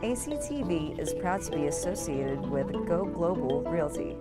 ACTV is proud to be associated with Go Global Realty.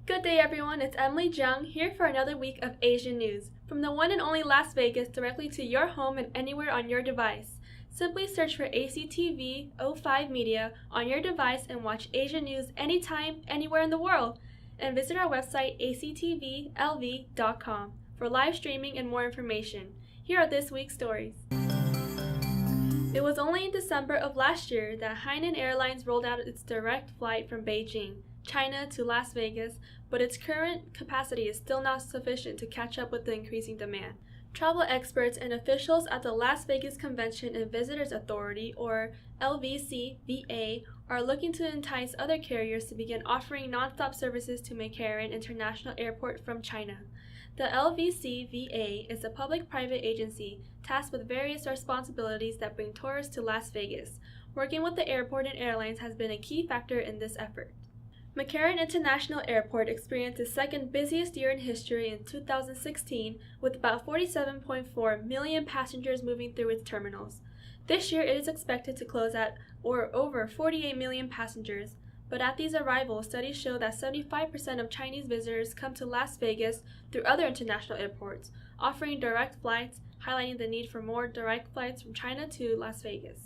Good day everyone, it's Emily Jiang here for another week of Asian news. From the one and only Las Vegas directly to your home and anywhere on your device. Simply search for ACTV 05 Media on your device and watch Asian news anytime, anywhere in the world. And visit our website actvlv.com for live streaming and more information. Here are this week's stories. It was only in December of last year that Hainan Airlines rolled out its direct flight from Beijing, China to Las Vegas, but its current capacity is still not sufficient to catch up with the increasing demand. Travel experts and officials at the Las Vegas Convention and Visitors Authority, or LVCVA, are looking to entice other carriers to begin offering nonstop services to McCarran International Airport from China. The LVCVA is a public-private agency tasked with various responsibilities that bring tourists to Las Vegas. Working with the airport and airlines has been a key factor in this effort. McCarran International Airport experienced its second busiest year in history in 2016, with about 47.4 million passengers moving through its terminals. This year it is expected to close at or over 48 million passengers, but at these arrivals, studies show that 75% of Chinese visitors come to Las Vegas through other international airports, offering direct flights, highlighting the need for more direct flights from China to Las Vegas.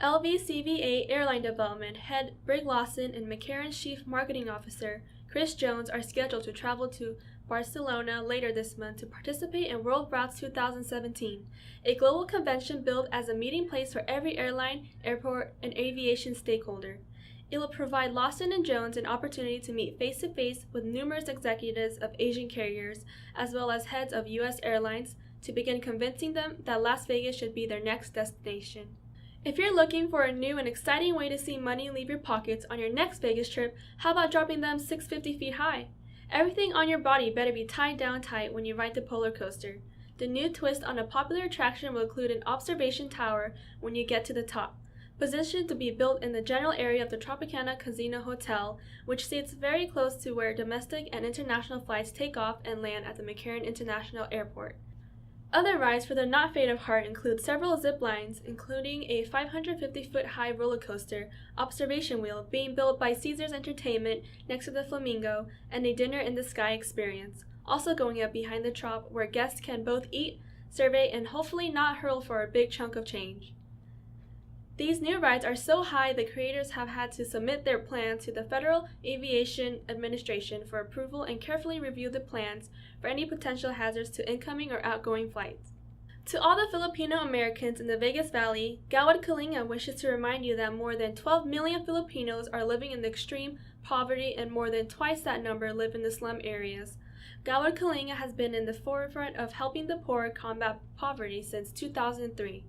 LVCVA Airline Development Head Brig Lawson and McCarran's Chief Marketing Officer Chris Jones are scheduled to travel to Barcelona later this month to participate in World Routes 2017, a global convention billed as a meeting place for every airline, airport, and aviation stakeholder. It will provide Lawson and Jones an opportunity to meet face-to-face with numerous executives of Asian carriers, as well as heads of U.S. airlines, to begin convincing them that Las Vegas should be their next destination. If you're looking for a new and exciting way to see money leave your pockets on your next Vegas trip, how about dropping them 650 feet high? Everything on your body better be tied down tight when you ride the roller coaster. The new twist on a popular attraction will include an observation tower when you get to the top, positioned to be built in the general area of the Tropicana Casino Hotel, which sits very close to where domestic and international flights take off and land at the McCarran International Airport. Other rides for the not faint of heart include several zip lines, including a 550-foot-high roller coaster, observation wheel being built by Caesars Entertainment next to the Flamingo, and a dinner in the sky experience, also going up behind the Trop where guests can both eat, survey, and hopefully not hurl for a big chunk of change. These new rides are so high the creators have had to submit their plans to the Federal Aviation Administration for approval and carefully review the plans for any potential hazards to incoming or outgoing flights. To all the Filipino Americans in the Vegas Valley, Gawad Kalinga wishes to remind you that more than 12 million Filipinos are living in extreme poverty and more than twice that number live in the slum areas. Gawad Kalinga has been in the forefront of helping the poor combat poverty since 2003.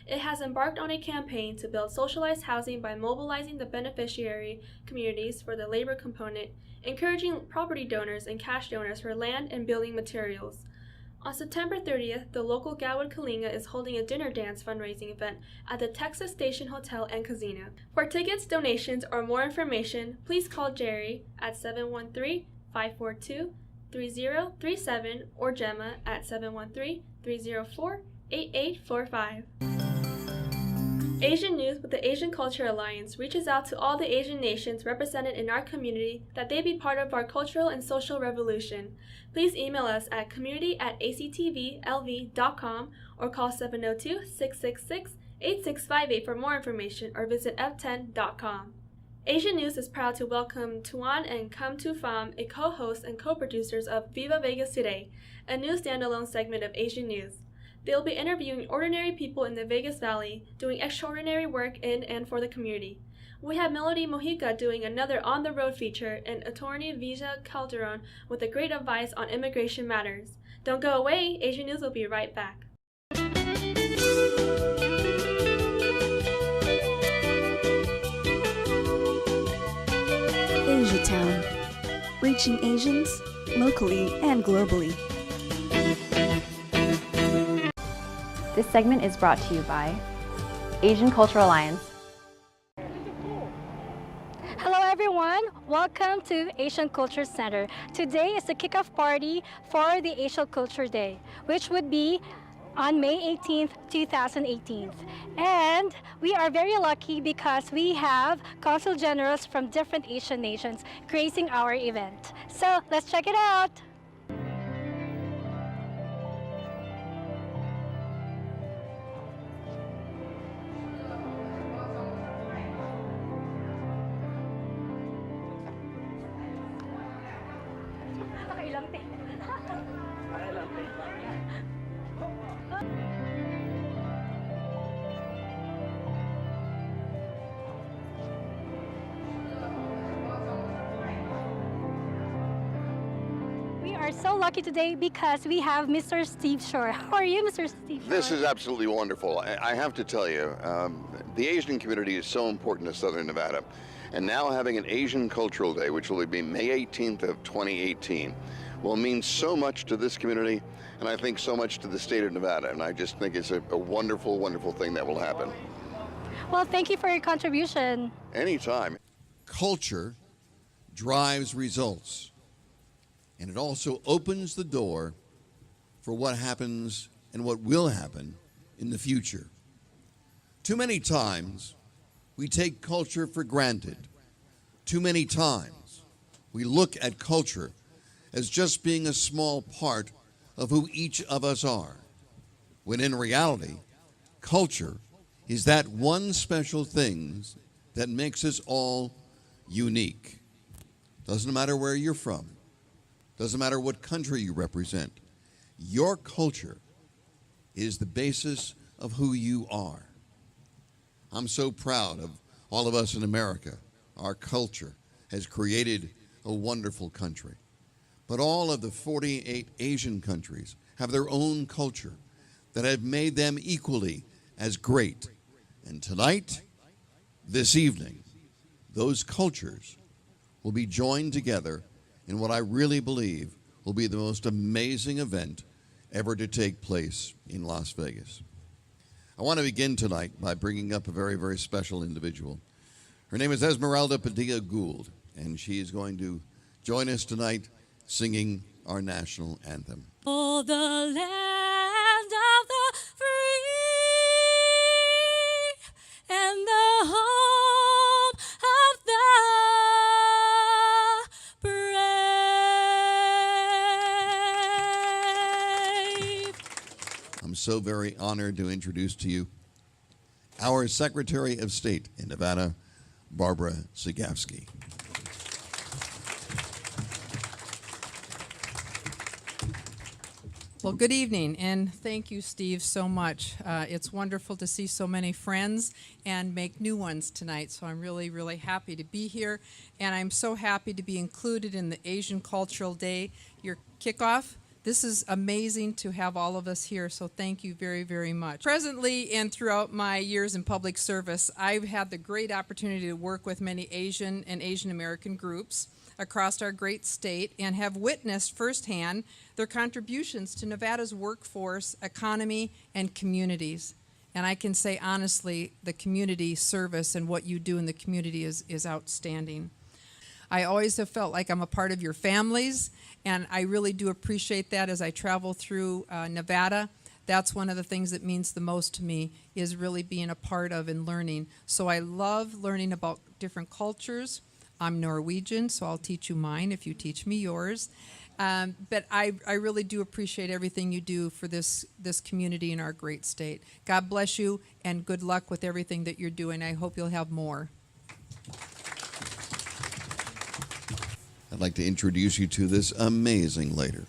It has embarked on a campaign to build socialized housing by mobilizing the beneficiary communities for the labor component, encouraging property donors and cash donors for land and building materials. On September 30th, the local Gawad Kalinga is holding a dinner dance fundraising event at the Texas Station Hotel and Casino. For tickets, donations, or more information, please call Jerry at 713-542-3037 or Gemma at 713-304-8845. Asian News with the Asian Culture Alliance reaches out to all the Asian nations represented in our community that they be part of our cultural and social revolution. Please email us at community@actvlv.com or call 702-666-8658 for more information or visit f10.com. Asian News is proud to welcome Tuan and Kam Tu Pham, a co-host and co-producers of Viva Vegas Today, a new standalone segment of Asian News. They'll be interviewing ordinary people in the Vegas Valley, doing extraordinary work in and for the community. We have Melody Mojica doing another on-the-road feature and attorney Vija Calderon with a great advice on immigration matters. Don't go away, Asian News will be right back. Asiatown, reaching Asians locally and globally. This segment is brought to you by Asian Cultural Alliance. Hello everyone, welcome to Asian Culture Center. Today is the kickoff party for the Asian Culture Day, which would be on May 18th, 2018. And we are very lucky because we have consul generals from different Asian nations gracing our event. So let's check it out. We are so lucky today because we have Mr. Steve Shore. How are you, Mr. Steve Shore? This is absolutely wonderful. I have to tell you, the Asian community is so important to Southern Nevada. And now having an Asian Cultural Day, which will be May 18th of 2018, will mean so much to this community, and I think so much to the state of Nevada. And I just think it's a wonderful, wonderful thing that will happen. Well, thank you for your contribution. Anytime. Culture drives results, and it also opens the door for what happens and what will happen in the future. Too many times we take culture for granted. Too many times we look at culture as just being a small part of who each of us are, when in reality, culture is that one special thing that makes us all unique. Doesn't matter where you're from, doesn't matter what country you represent, your culture is the basis of who you are. I'm so proud of all of us in America. Our culture has created a wonderful country. But all of the 48 Asian countries have their own culture that have made them equally as great. And tonight, this evening, those cultures will be joined together in what I really believe will be the most amazing event ever to take place in Las Vegas. I want to begin tonight by bringing up a very, very special individual. Her name is Esmeralda Padilla Gould, and she is going to join us tonight singing our national anthem. For the land of the free and the home of the brave. I'm so very honored to introduce to you our Secretary of State in Nevada, Barbara Sagafsky. Well, good evening, and thank you, Steve, so much. It's wonderful to see so many friends and make new ones tonight, so I'm really, really happy to be here, and I'm so happy to be included in the Asian Cultural Day, your kickoff. This is amazing to have all of us here, so thank you very, very much. Presently and throughout my years in public service, I've had the great opportunity to work with many Asian and Asian American groups across our great state and have witnessed firsthand their contributions to Nevada's workforce, economy, and communities. And I can say honestly, the community service and what you do in the community is outstanding. I always have felt like I'm a part of your families, and I really do appreciate that as I travel through Nevada. That's one of the things that means the most to me, is really being a part of and learning. So I love learning about different cultures. I'm Norwegian, so I'll teach you mine if you teach me yours. But I really do appreciate everything you do for this community in our great state. God bless you, and good luck with everything that you're doing. I hope you'll have more. I'd like to introduce you to this amazing lady.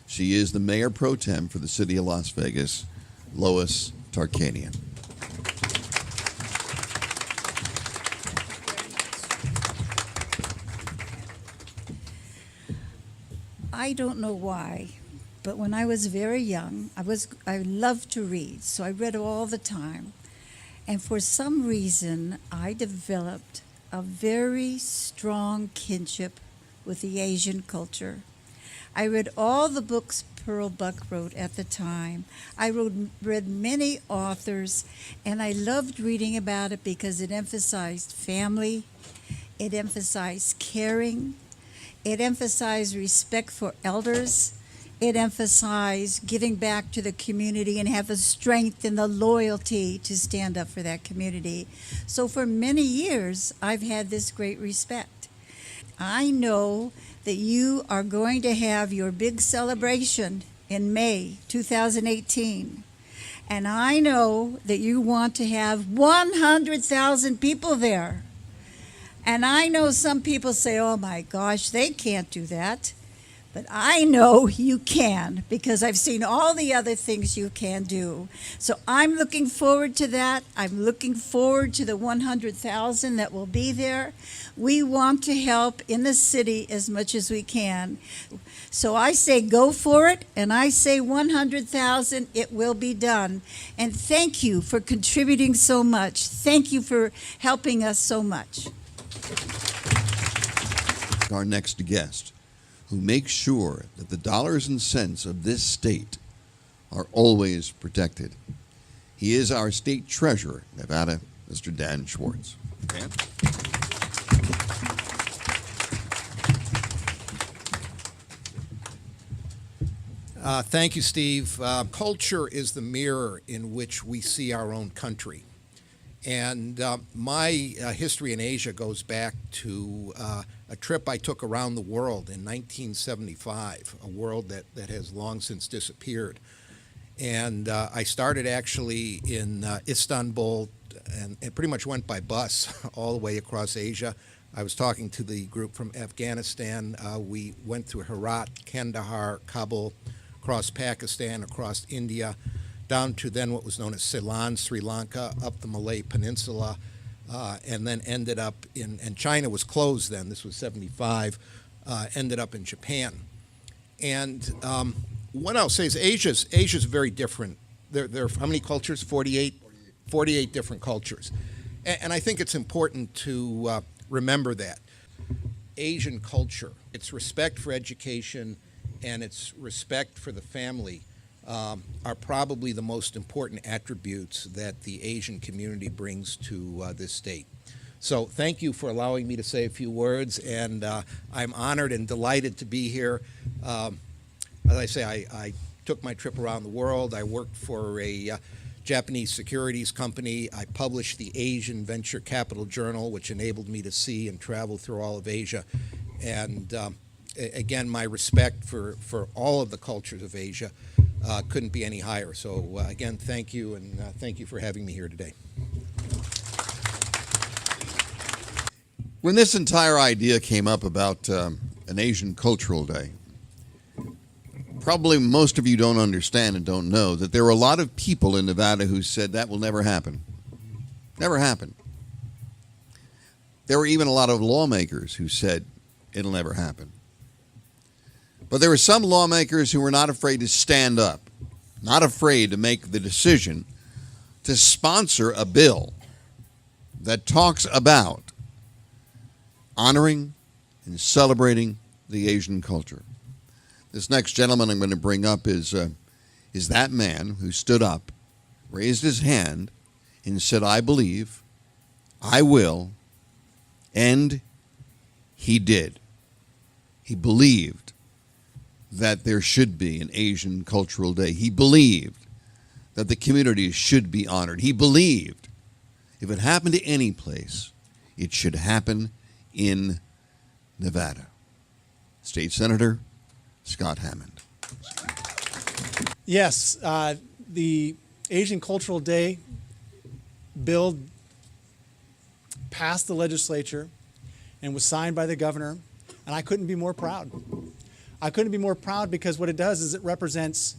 She is the Mayor Pro Tem for the City of Las Vegas, Lois Tarkanian. I don't know why, but when I was very young, I loved to read, so I read all the time. And for some reason, I developed a very strong kinship with the Asian culture. I read all the books Pearl Buck wrote at the time. I read many authors, and I loved reading about it because it emphasized family, it emphasized caring, it emphasized respect for elders, it emphasized giving back to the community and have the strength and the loyalty to stand up for that community. So for many years, I've had this great respect. I know that you are going to have your big celebration in May 2018. And I know that you want to have 100,000 people there. And I know some people say, oh my gosh, they can't do that. But I know you can, because I've seen all the other things you can do. So I'm looking forward to that. I'm looking forward to the 100,000 that will be there. We want to help in the city as much as we can. So I say go for it, and I say 100,000, it will be done. And thank you for contributing so much. Thank you for helping us so much. Our next guest, who makes sure that the dollars and cents of this state are always protected. He is our state treasurer, Nevada, Mr. Dan Schwartz. Dan? Thank you, Steve. Culture is the mirror in which we see our own country. And my history in Asia goes back to a trip I took around the world in 1975, a world that has long since disappeared. And I started actually in Istanbul and pretty much went by bus all the way across Asia. I was talking to the group from Afghanistan. We went through Herat, Kandahar, Kabul, across Pakistan, across India, down to then what was known as Ceylon, Sri Lanka, up the Malay Peninsula, and then ended up and China was closed then, this was 75, ended up in Japan. And what I'll say is Asia's very different. There are how many cultures? 48 different cultures. And I think it's important to remember that. Asian culture, its respect for education and its respect for the family are probably the most important attributes that the Asian community brings to this state. So thank you for allowing me to say a few words, and I'm honored and delighted to be here. As I say, I took my trip around the world. I worked for a Japanese securities company. I published the Asian Venture Capital Journal, which enabled me to see and travel through all of Asia. And again, my respect for all of the cultures of Asia couldn't be any higher. So again, thank you, and thank you for having me here today. When this entire idea came up about an Asian Cultural Day, probably most of you don't understand and don't know that there were a lot of people in Nevada who said that will never happen. Never happen. There were even a lot of lawmakers who said it'll never happen. But there were some lawmakers who were not afraid to stand up, not afraid to make the decision to sponsor a bill that talks about honoring and celebrating the Asian culture. This next gentleman I'm going to bring up is that man who stood up, raised his hand, and said, I believe, I will, and he did. He believed that there should be an Asian Cultural Day. He believed that the communities should be honored. He believed if it happened to any place, it should happen in Nevada. State Senator Scott Hammond. Yes, the Asian Cultural Day bill passed the legislature and was signed by the governor, and I couldn't be more proud. I couldn't be more proud because what it does is it represents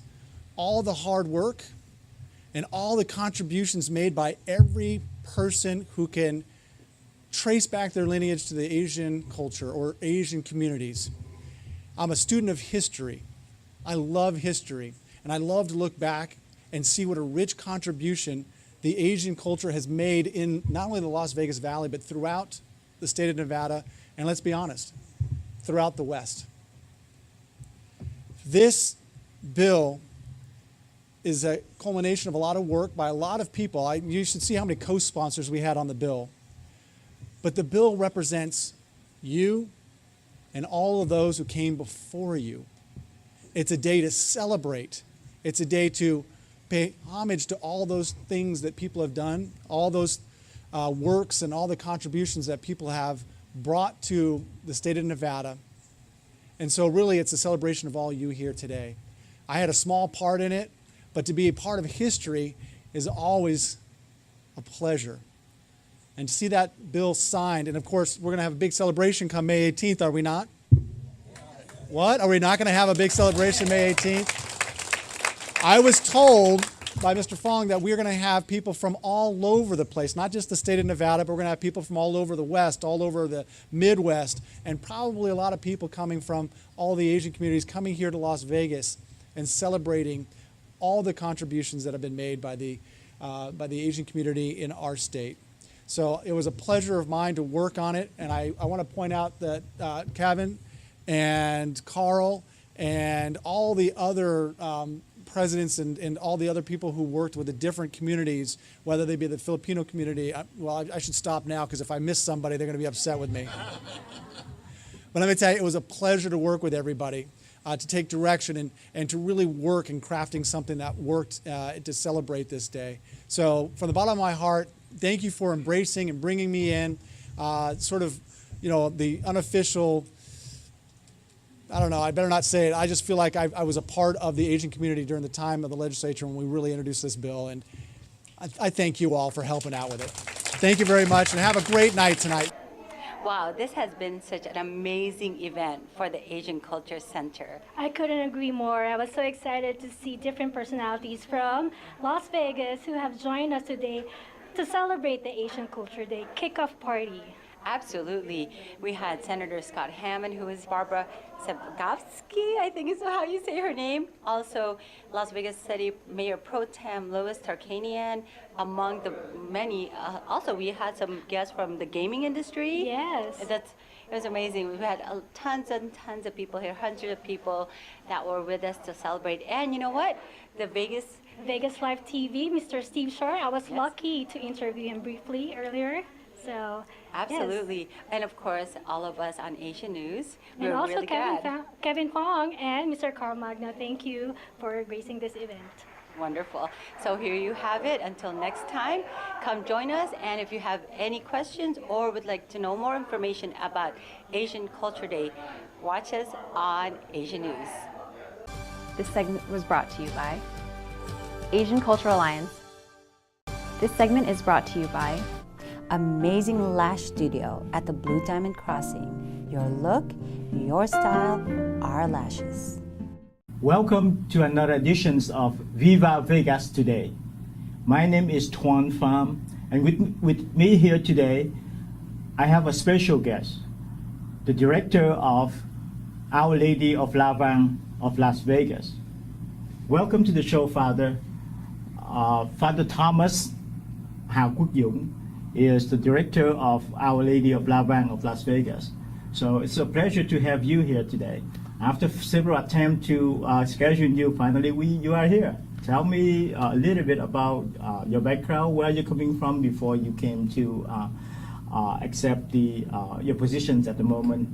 all the hard work and all the contributions made by every person who can trace back their lineage to the Asian culture or Asian communities. I'm a student of history. I love history, and I love to look back and see what a rich contribution the Asian culture has made in not only the Las Vegas Valley, but throughout the state of Nevada, and let's be honest, throughout the West. This bill is a culmination of a lot of work by a lot of people. You should see how many co-sponsors we had on the bill. But the bill represents you and all of those who came before you. It's a day to celebrate. It's a day to pay homage to all those things that people have done, all those works and all the contributions that people have brought to the state of Nevada. And so really it's a celebration of all you here today. I had a small part in it, but to be a part of history is always a pleasure. And to see that bill signed, and of course we're going to have a big celebration come May 18th, are we not? What? Are we not going to have a big celebration May 18th? I was told by Mr. Fong that we're going to have people from all over the place, not just the state of Nevada, but we're going to have people from all over the West, all over the Midwest, and probably a lot of people coming from all the Asian communities coming here to Las Vegas and celebrating all the contributions that have been made by the Asian community in our state. So it was a pleasure of mine to work on it, and I want to point out that Kevin and Carl and all the other presidents and all the other people who worked with the different communities, whether they be the Filipino community. Well, I should stop now because if I miss somebody, they're going to be upset with me. But let me tell you, it was a pleasure to work with everybody, to take direction and to really work in crafting something that worked to celebrate this day. So from the bottom of my heart, thank you for embracing and bringing me in, sort of, the unofficial, I don't know, I better not say it. I just feel like I was a part of the Asian community during the time of the legislature when we really introduced this bill. And I thank you all for helping out with it. Thank you very much, and have a great night tonight. Wow, this has been such an amazing event for the Asian Culture Center. I couldn't agree more. I was so excited to see different personalities from Las Vegas who have joined us today to celebrate the Asian Culture Day kickoff party. Absolutely. We had Senator Scott Hammond, who is Barbara Sebgowski, I think is how you say her name. Also, Las Vegas City Mayor Pro Tem Louis Tarkanian, among the many. Also, we had some guests from the gaming industry. Yes. It was amazing. We had tons and tons of people here, hundreds of people that were with us to celebrate. And you know what? The Vegas Live TV, Mr. Steve Shore, I was lucky to interview him briefly earlier. So, absolutely. Yes. And of course, all of us on Asian News. And we're also really Kevin Fong and Mr. Carl Magna, thank you for gracing this event. Wonderful. So here you have it. Until next time, come join us. And if you have any questions or would like to know more information about Asian Culture Day, watch us on Asian News. This segment was brought to you by Asian Culture Alliance. This segment is brought to you by Amazing Lash Studio at the Blue Diamond Crossing. Your look, your style, our lashes. Welcome to another edition of Viva Vegas Today. My name is Tuan Pham, and with me here today, I have a special guest, the director of Our Lady of Lavang of Las Vegas. Welcome to the show, Father. Father Thomas Hào Quốc Dũng is the director of Our Lady of Lavang of Las Vegas. So it's a pleasure to have you here today. After several attempts to schedule you, finally you are here. Tell me a little bit about your background, where you're coming from before you came to accept your positions at the moment.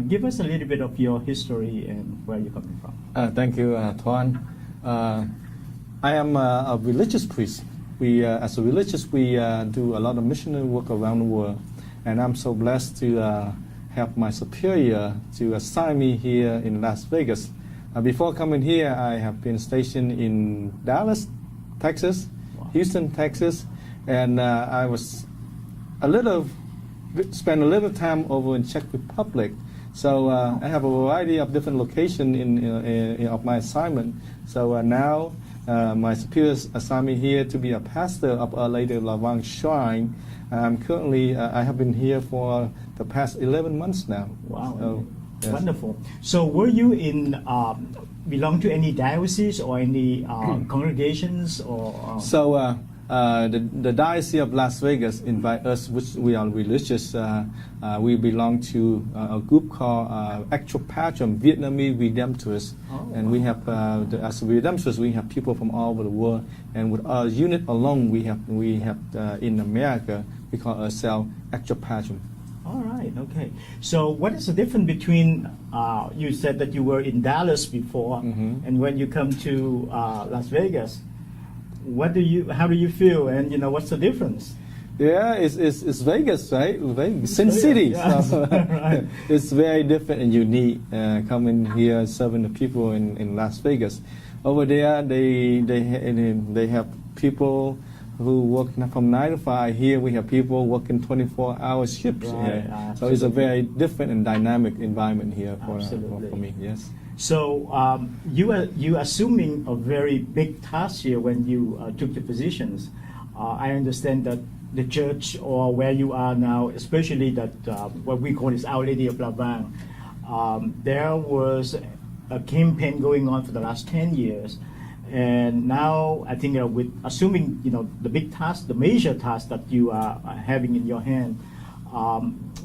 Give us a little bit of your history and where you're coming from. Thank you, Tuan. I am a religious priest. As a religious, we do a lot of missionary work around the world, and I'm so blessed to have my superior to assign me here in Las Vegas. Before coming here, I have been stationed in Dallas, Texas, Houston, Texas, and I spent a little time over in Czech Republic. So I have a variety of different locations of my assignment. So now my superiors assigned me here to be a pastor of Our Lady of Lavang Shrine. Currently, I have been here for the past 11 months now. Wow, so, yes. Wonderful. So were you belong to any diocese or any congregations? Or So The Diocese of Las Vegas invite us, which we are religious. We belong to a group called Actual Patron Vietnamese Redemptorists, and we have as Redemptorists we have people from all over the world. And with our unit alone, we have in America we call ourselves Actual Patron. All right, okay. So what is the difference between, you said that you were in Dallas before, and when you come to Las Vegas, how do you feel, and what's the difference? Yeah, it's Vegas, right? Vegas, Sin City. Yeah. So, Right. It's very different and unique coming here serving the people in Las Vegas. Over there, they have people who work from 9 to 5. Here we have people working 24-hour shifts. Right, So it's a very different and dynamic environment here for me. Yes. So you assuming a very big task here when you took the positions. I understand that the church or where you are now, especially that what we call is Our Lady of La Vang, there was a campaign going on for the last 10 years. And now I think with assuming the big task, the major task that you are having in your hand,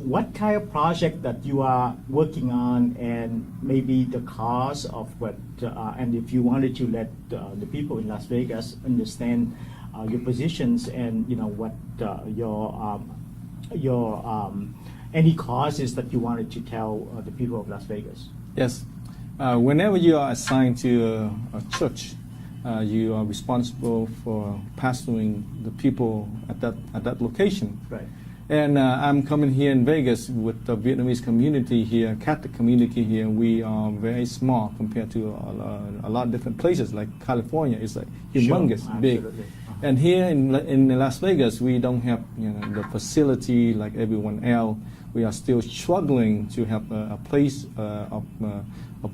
what kind of project that you are working on, and maybe the cause of what, and if you wanted to let the people in Las Vegas understand your positions and what your any causes that you wanted to tell the people of Las Vegas. Yes. Whenever you are assigned to a church, you are responsible for pastoring the people at that location. Right. And I'm coming here in Vegas with the Vietnamese community here, Catholic community here. We are very small compared to a lot of different places. Like California is like humongous, big. And here in Las Vegas, we don't have the facility like everyone else. We are still struggling to have a place of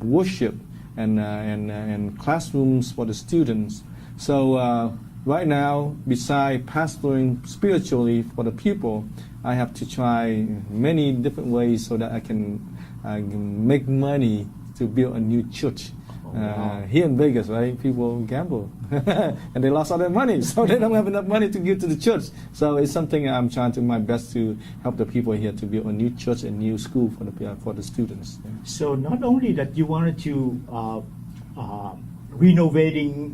worship and classrooms for the students. So right now, besides pastoring spiritually for the people, I have to try many different ways so that I can make money to build a new church. Here in Vegas, right, people gamble and they lost all their money, so they don't have enough money to give to the church. So it's something I'm trying to my best to help the people here to build a new church and new school for the students. So not only that you wanted to renovating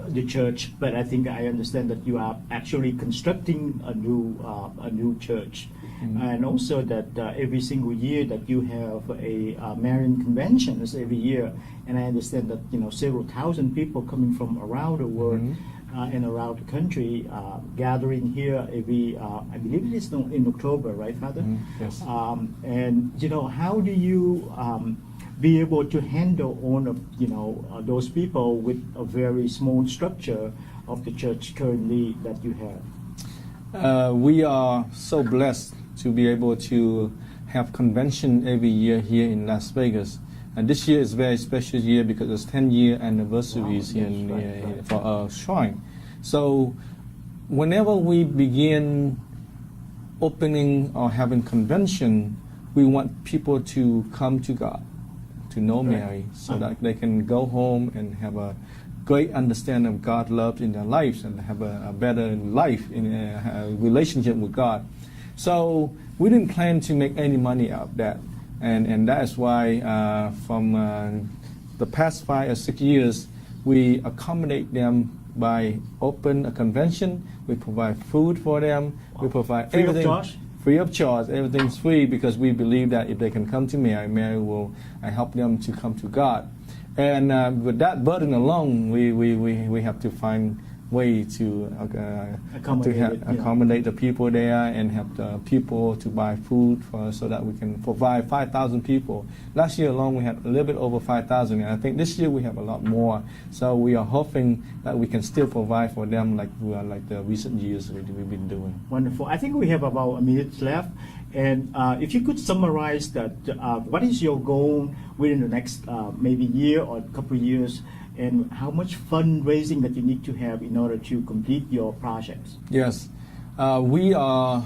the church, but I think I understand that you are actually constructing a new church, and also that every single year that you have a Marian conventions every year, and I understand that several thousand people coming from around the world and around the country gathering here every I believe it is in October, right, Father? Yes. And how do you be able to handle all of those people with a very small structure of the church currently that you have? We are so blessed to be able to have convention every year here in Las Vegas. And this year is a very special year because it's 10-year anniversaries here for our shrine. So whenever we begin opening or having convention, we want people to come to God, to know Mary, so that they can go home and have a great understanding of God's love in their lives and have a better life in a relationship with God. So we didn't plan to make any money out of that. And that is why from the past 5 or 6 years, we accommodate them by open a convention. We provide food for them. We provide Free everything. of charge? Free of charge. Everything's free because we believe that if they can come to Mary, Mary will help them to come to God. And with that burden alone, we have to find way to accommodate the people there and help the people to buy food so that we can provide 5,000 people. Last year alone we had a little bit over 5,000, and I think this year we have a lot more. So we are hoping that we can still provide for them like the recent years we've been doing. Wonderful. I think we have about a minute left. And if you could summarize that, what is your goal within the next maybe year or a couple of years, and how much fundraising that you need to have in order to complete your projects? Yes, we are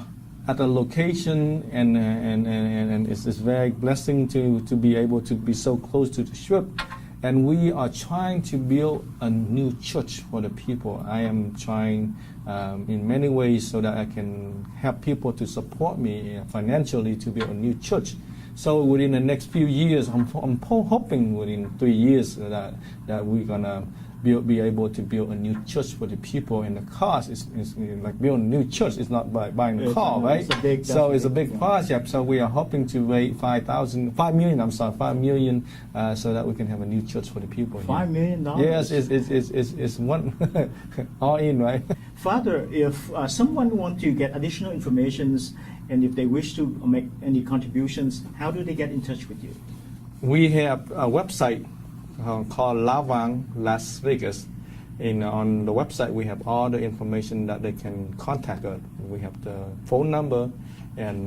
at a location, and it's very blessing to be able to be so close to the strip. And we are trying to build a new church for the people. I am trying in many ways so that I can help people to support me financially to build a new church. So within the next few years, I'm hoping within 3 years that we're gonna be able to build a new church for the people. And the cost is like building a new church. It's not by buying a car, right? It's a big project. So we are hoping to raise 5 million, so that we can have a new church for the people. $5 million? Yes, it's one all in, right? Father, if someone wants to get additional information and if they wish to make any contributions, how do they get in touch with you? We have a website called Lavang Las Vegas. On the website, we have all the information that they can contact us. We have the phone number and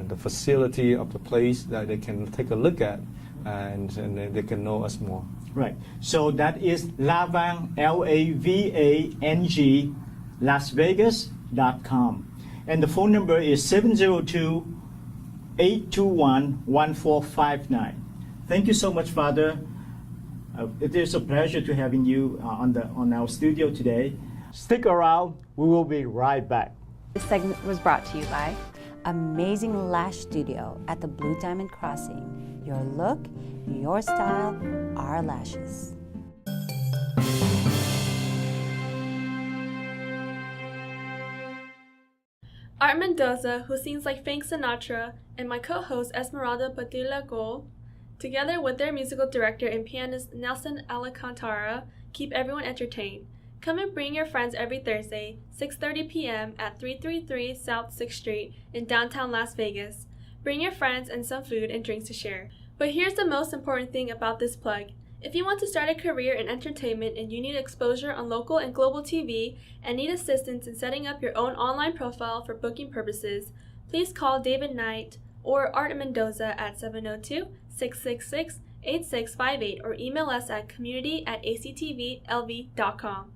the facility of the place that they can take a look at, and they can know us more. Right. So that is Lavang, Lavang, LasVegas.com. And the phone number is 702-821-1459. Thank you so much, Father. It is a pleasure to having you on our studio today. Stick around. We will be right back. This segment was brought to you by Amazing Lash Studio at the Blue Diamond Crossing. Your look, your style, our lashes. Art Mendoza, who sings like Frank Sinatra, and my co-host Esmeralda Padilla Gold, together with their musical director and pianist Nelson Alcantara, keep everyone entertained. Come and bring your friends every Thursday, 6:30 p.m. at 333 South 6th Street in downtown Las Vegas. Bring your friends and some food and drinks to share. But here's the most important thing about this plug. If you want to start a career in entertainment and you need exposure on local and global TV and need assistance in setting up your own online profile for booking purposes, please call David Knight or Art Mendoza at 702-666-8658 or email us at community@actvlv.com.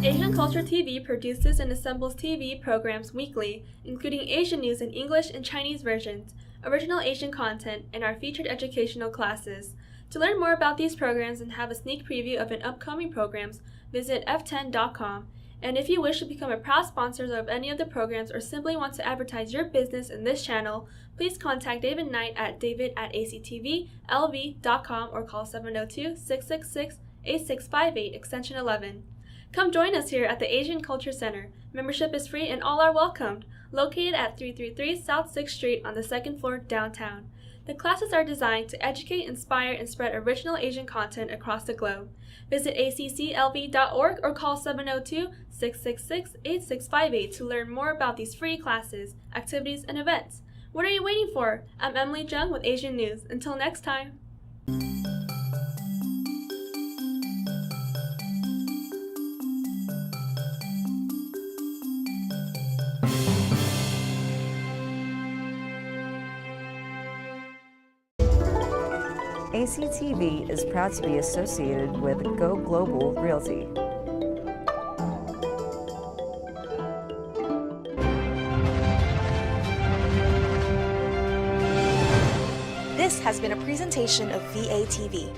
Asian Culture TV produces and assembles TV programs weekly, including Asian news in English and Chinese versions, original Asian content, and our featured educational classes. To learn more about these programs and have a sneak preview of an upcoming programs, visit f10.com. And if you wish to become a proud sponsor of any of the programs or simply want to advertise your business in this channel, please contact David Knight at david@actvlv.com or call 702-666-8658 extension 11. Come join us here at the Asian Culture Center. Membership is free and all are welcomed. Located at 333 South 6th Street on the second floor downtown. The classes are designed to educate, inspire, and spread original Asian content across the globe. Visit acclv.org or call 702-666-8658 to learn more about these free classes, activities, and events. What are you waiting for? I'm Emily Jung with Asian News. Until next time. ACTV is proud to be associated with Go Global Realty. This has been a presentation of VATV.